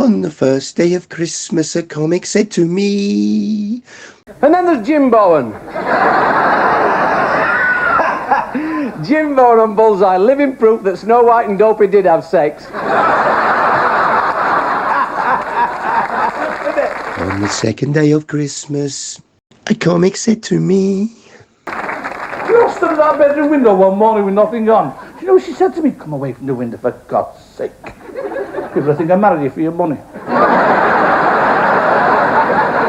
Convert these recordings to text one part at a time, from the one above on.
On the first day of Christmas, a comic said to me. And then there's Jim Bowen. Jim Bowen on Bullseye, living proof that Snow White and Dopey did have sex. On the second day of Christmas, a comic said to me. You stood at that bedroom window one morning with nothing on. You know what she said to me? Come away from the window, for God's sake. People think I married you for your money.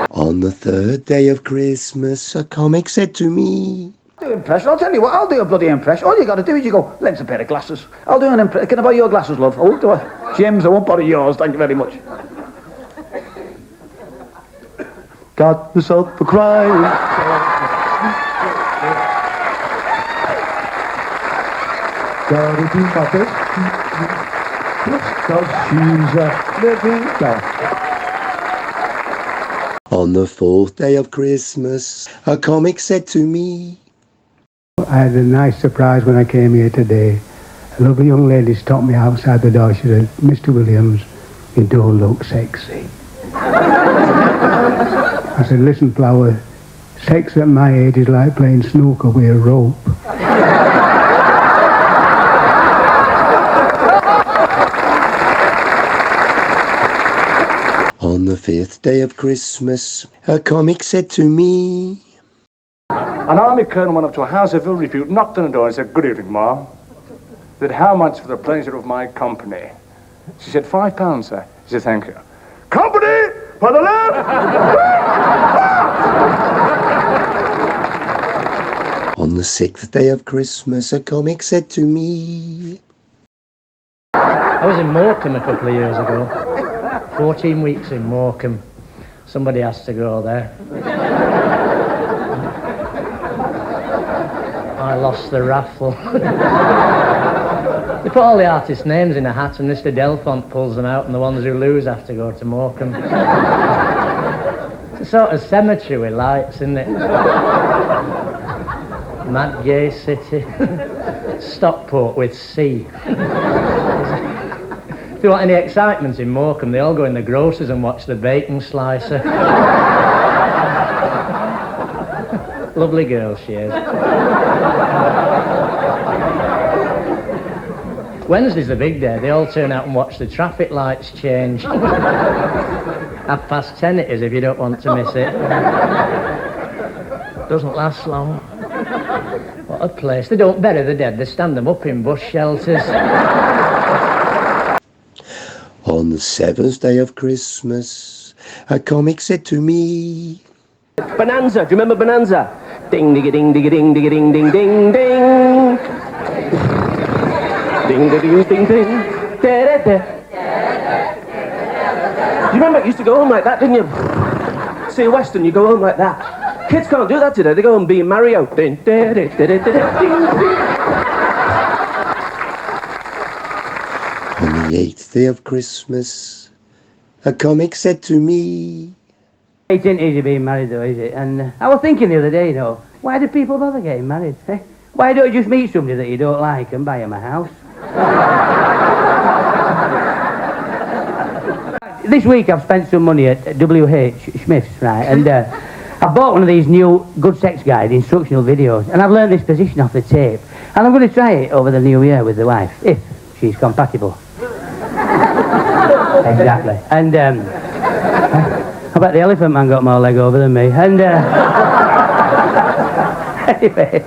On the third day of Christmas, a comic said to me. Do impression. I'll tell you what, I'll do a bloody impression. All you got to do is you go, lend a pair of glasses. I'll do an impression. Can I borrow your glasses, love? I won't do it. Jim's, I won't borrow yours. Thank you very much. Got myself a crying. Gotta do my best. Cause she's a living doll. On the fourth day of Christmas, a comic said to me. I had a nice surprise when I came here today. A lovely young lady stopped me outside the door. She said, Mr. Williams, you don't look sexy. I said, listen, Flower, sex at my age is like playing snooker with a rope. On the fifth day of Christmas, a comic said to me. An army colonel went up to a house of ill repute, knocked on the door and said, "Good evening, Ma." Said, "How much for the pleasure of my company?" She said, £5, sir. He said, "Thank you." Company for the left! On the sixth day of Christmas, a comic said to me. I was in Morecambe a couple of years ago. 14 weeks in Morecambe. Somebody has to go there. I lost the raffle. They put all the artists' names in a hat and Mr. Delfont pulls them out and the ones who lose have to go to Morecambe. It's a sort of cemetery with lights, isn't it? Mad gay city. Stockport with C. If you want any excitement in Morecambe, they all go in the grocers and watch the bacon slicer. Lovely girl she is. Wednesday's the big day. They all turn out and watch the traffic lights change. 10:30 it is if you don't want to miss it. Doesn't last long. What a place. They don't bury the dead, they stand them up in bush shelters. On the seventh day of Christmas, a comic said to me. Bonanza, do you remember Bonanza? Ding, digga, ding, digga, ding, digga, ding, ding, ding, ding. Ding, da, ding, ding, ding. Da, da, da. Do you remember it used to go home like that, didn't you? See a Western, you go home like that. Kids can't do that today, they go home being Mario. Ding, da, da, da, da, da, ding, ding. On the eighth day of Christmas, a comic said to me. It ain't easy being married though, is it? And I was thinking the other day, though, why do people bother getting married? Eh? Why don't you just meet somebody that you don't like and buy him a house? This week I've spent some money at W.H. Smith's, right, and I've bought one of these new Good Sex Guide instructional videos, and I've learned this position off the tape, and I'm going to try it over the new year with the wife, if she's compatible. Exactly. And I bet the Elephant Man got more leg over than me. And anyway,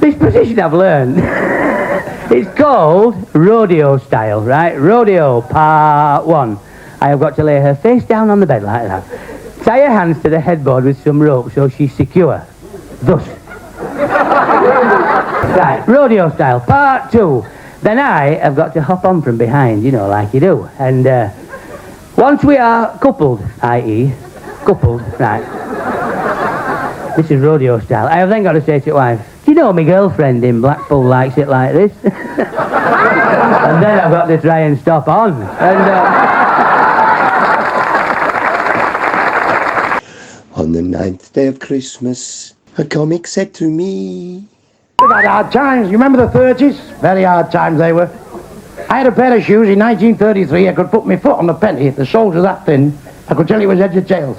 this position I've learned, it's called rodeo style, right? Rodeo part 1. I have got to lay her face down on the bed like that. Tie her hands to the headboard with some rope so she's secure. Thus. Right, rodeo style part 2. Then I have got to hop on from behind, you know, like you do. And once we are coupled, i.e. coupled, right. This is rodeo style. I have then got to say to your wife, do you know my girlfriend in Blackpool likes it like this? And then I've got to try and stop on. And On the 9th day of Christmas, a comic said to me. We've had hard times. You remember the 30s? Very hard times they were. I had a pair of shoes in 1933. I could put my foot on the penny. The soles were that thin. I could tell you it was heads or tails.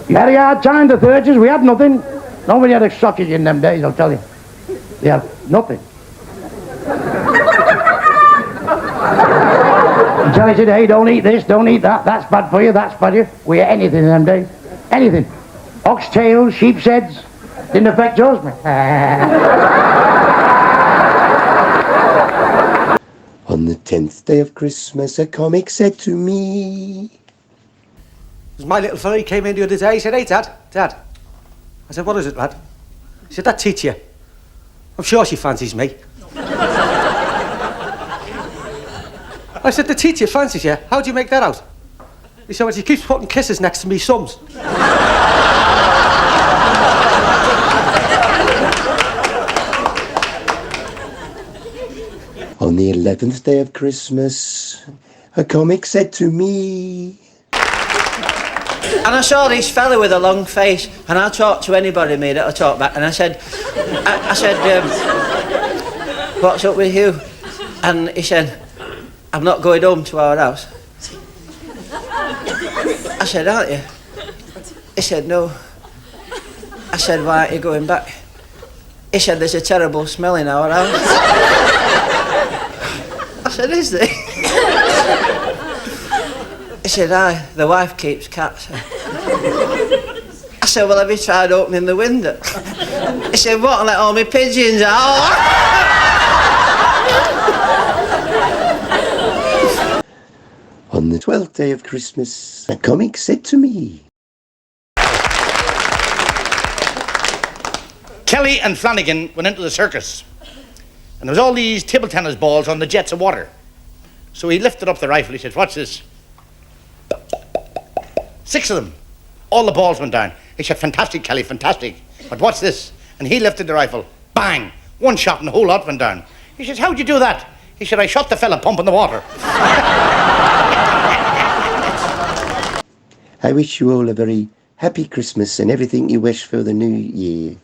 You had a hard time, the 30s. We had nothing. Nobody had a sausage in them days, I'll tell you. They had nothing. You tell you today, don't eat this, don't eat that. That's bad for you, that's bad for you. We ate anything in them days. Anything. Oxtails, sheep's heads. Didn't affect yours, mate. On the 10th day of Christmas, a comic said to me... It was my little fella, he came in the other day, he said, "Hey, Dad. I said, "What is it, lad?" He said, "That teacher. I'm sure she fancies me." I said, "The teacher fancies you? How do you make that out?" He said, "Well, she keeps putting kisses next to me sums." On the 11th day of Christmas, a comic said to me... And I saw this fella with a long face, and I'll talk to anybody, me, that'll talk back. And I said, "What's up with you?" And he said, "I'm not going home to our house." I said, "Aren't you?" He said, "No." I said, "Why aren't you going back?" He said, "There's a terrible smell in our house." I said, "Is there?" He said, "Aye, the wife keeps cats." I said, "Well, have you tried opening the window?" He said, "What, and let all my pigeons out?" On the 12th day of Christmas, a comic said to me... Kelly and Flanagan went into the circus, and there was all these table tennis balls on the jets of water. So he lifted up the rifle, he said, "What's this?" 6 of them. All the balls went down. He said, "Fantastic, Kelly, fantastic. But what's this?" And he lifted the rifle. Bang! 1 shot and the whole lot went down. He says, "How'd you do that?" He said, "I shot the fella pumping the water." I wish you all a very happy Christmas and everything you wish for the new year.